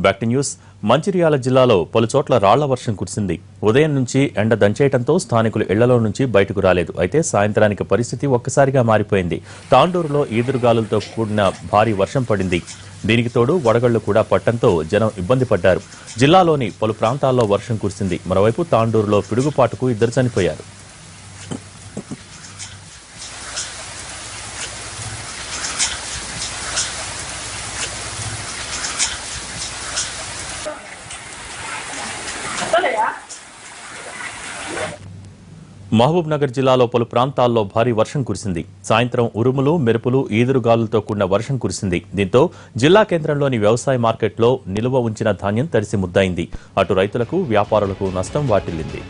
Back to news. Mancherial జిల్లాలో పలుచోట్ల రాళ్ల వర్షం కురిసింది. ఉదయం నుంచి ఎండ దంచేయడంతో స్థానికులు ఇళ్లలో నుంచి బయటకు రాలేదు. అయితే సాయంత్రానికి పరిస్థితి ఒక్కసారిగా మారిపోయింది. తాండూరులో ఈదురుగాలులతో కూడిన భారీ వర్షం పడింది. దీనికి తోడు వడగళ్లు కూడా పట్టడంతో జనం ఇబ్బంది పడ్డారు. జిల్లాలోని పలు ప్రాంతాల్లో వర్షం కురిసింది. మరోవైపు తాండూరులో పిడుగుపాటుకు 2 చనిపోయారు. మహబూబ్ నగర్ జిల్లాలో పలు ప్రాంతాల్లో భారీ వర్షం కురిసింది. సాయంత్రం ఉరుములు, మెరుపులు, ఈదురుగాలులతో కూడిన వర్షం కురిసింది. దీంతో జిల్లా కేంద్రంలోని వ్యవసాయ మార్కెట్లో నిలువ ఉంచిన ధాన్యం తడిసి ముద్దయింది. అటు రైతులకు, వ్యాపారులకు నష్టం వాటిల్లింది.